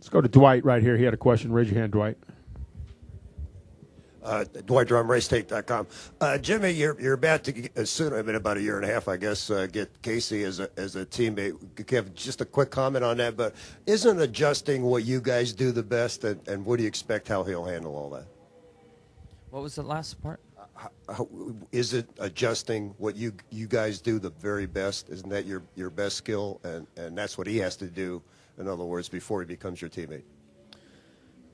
Let's go to Dwight right here. He had a question. Raise your hand, Dwight. Dwight Drum, racetape.com. Jimmie, you're about to soon, in about a year and a half, I guess, get Casey as a teammate. Have just a quick comment on that, but isn't adjusting what you guys do the best, and what do you expect how he'll handle all that? What was the last part? Is it adjusting what you guys do the very best? Isn't that your best skill, and that's what he has to do, in other words, before he becomes your teammate?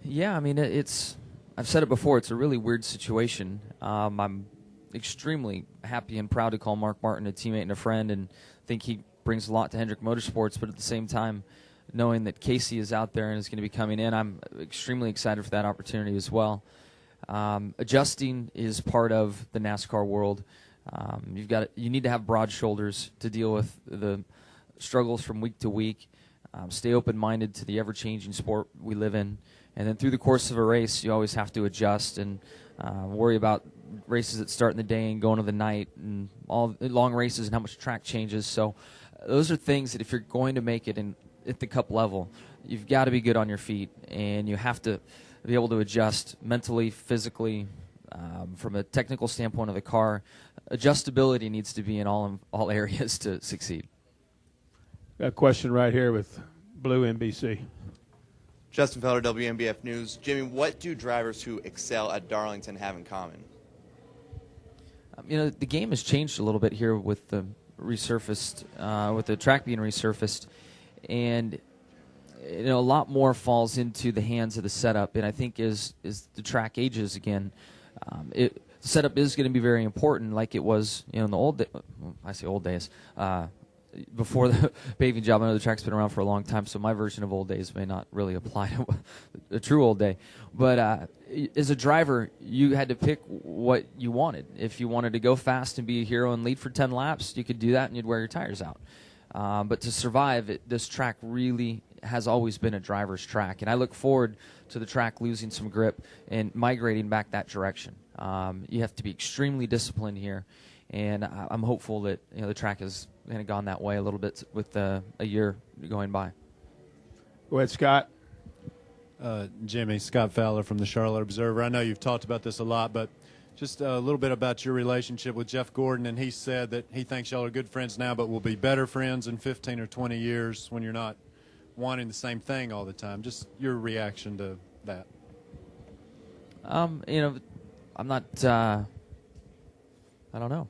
Yeah, I mean, I've said it before, it's a really weird situation. I'm extremely happy and proud to call Mark Martin a teammate and a friend, and think he brings a lot to Hendrick Motorsports, but at the same time, knowing that Casey is out there and is going to be coming in, I'm extremely excited for that opportunity as well. Adjusting is part of the NASCAR world. You need to have broad shoulders to deal with the struggles from week to week. Stay open-minded to the ever-changing sport we live in. And then through the course of a race, you always have to adjust and worry about races that start in the day and go into the night and all long races and how much track changes. So those are things that if you're going to make it at the Cup level, you've got to be good on your feet, and you have to be able to adjust mentally, physically, from a technical standpoint of the car. Adjustability needs to be in all areas to succeed. Got a question right here with Blue NBC. Justin Felder, WNBF News. Jimmie, what do drivers who excel at Darlington have in common? The game has changed a little bit here with the resurfaced, with the track being resurfaced, and a lot more falls into the hands of the setup. And I think as the track ages again, the setup is going to be very important, like it was in the old. I say old days. Before the paving job. I know the track's been around for a long time, so my version of old days may not really apply to a true old day. But as a driver, you had to pick what you wanted. If you wanted to go fast and be a hero and lead for 10 laps, you could do that and you'd wear your tires out. But to survive, this track really has always been a driver's track, and I look forward to the track losing some grip and migrating back that direction. You have to be extremely disciplined here, and I'm hopeful that the track has kind of gone that way a little bit with a year going by. Go ahead, Scott. Jimmie, Scott Fowler from the Charlotte Observer. I know you've talked about this a lot, but just a little bit about your relationship with Jeff Gordon, and he said that he thinks y'all are good friends now, but will be better friends in 15 or 20 years when you're not wanting the same thing all the time. Just your reaction to that. I'm not, I don't know.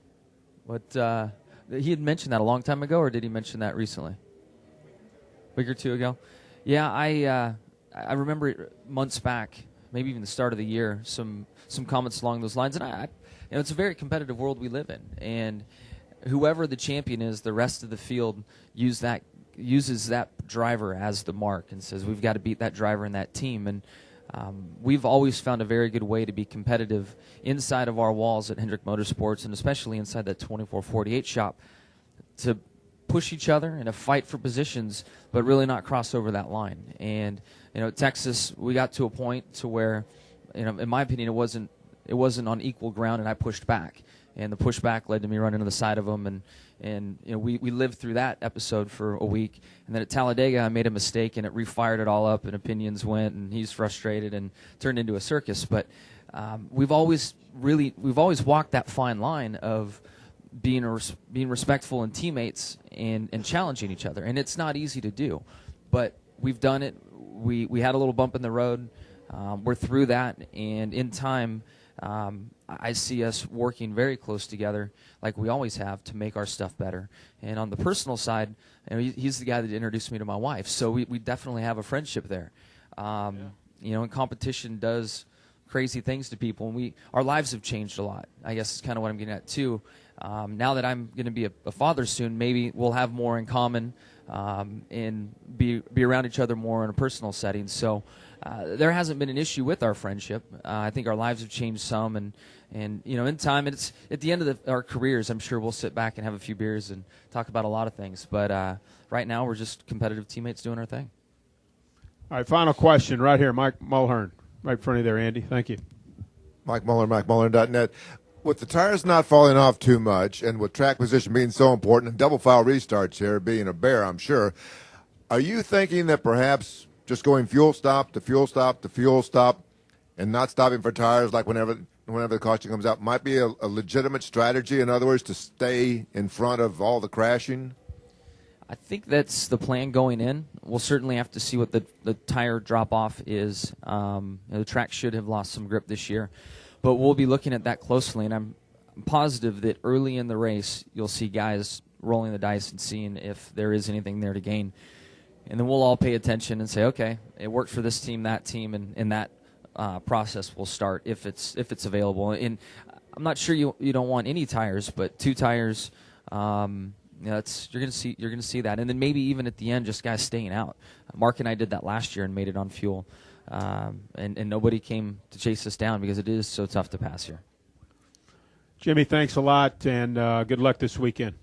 But he had mentioned that a long time ago, or did he mention that recently? A week or two ago? Yeah, I remember months back, maybe even the start of the year, some comments along those lines. And it's a very competitive world we live in, and whoever the champion is, the rest of the field uses that driver as the mark and says we've got to beat that driver and that team. And we've always found a very good way to be competitive inside of our walls at Hendrick Motorsports, and especially inside that 2448 shop, to push each other in a fight for positions, but really not cross over that line. And at Texas, we got to a point to where, in my opinion, it wasn't on equal ground, and I pushed back, and the pushback led to me running to the side of them, and we lived through that episode for a week. And then at Talladega, I made a mistake, and it refired it all up, and opinions went, and he's frustrated and turned into a circus. But we've always walked that fine line of being respectful and teammates and challenging each other. And it's not easy to do, but we've done it. We had a little bump in the road. We're through that, and in time, I see us working very close together like we always have to make our stuff better. And on the personal side, he's the guy that introduced me to my wife, so we definitely have a friendship there. And competition does crazy things to people, and our lives have changed a lot. I guess is kind of what I'm getting at too. Now that I'm going to be a father soon, maybe we'll have more in common and be around each other more in a personal setting. So there hasn't been an issue with our friendship. I think our lives have changed some, and in time, it's at the end of our careers, I'm sure we'll sit back and have a few beers and talk about a lot of things. But right now, we're just competitive teammates doing our thing. All right, final question right here, Mike Mulhern, right in front of you there, Andy. Thank you. Mike Muller, MikeMuller.net. With the tires not falling off too much and with track position being so important and double file restarts here being a bear, I'm sure, are you thinking that perhaps just going fuel stop to fuel stop to fuel stop and not stopping for tires like whenever the caution comes out might be a legitimate strategy? In other words, to stay in front of all the crashing? I think that's the plan going in. We'll certainly have to see what the tire drop-off is. The track should have lost some grip this year. But we'll be looking at that closely, and I'm positive that early in the race you'll see guys rolling the dice and seeing if there is anything there to gain. And then we'll all pay attention and say, okay, it worked for this team, and that process will start if it's available. And I'm not sure you don't want any tires, but 2 tires. You're going to see that, and then maybe even at the end, just guys staying out. Mark and I did that last year and made it on fuel, and nobody came to chase us down because it is so tough to pass here. Jimmie, thanks a lot, and good luck this weekend.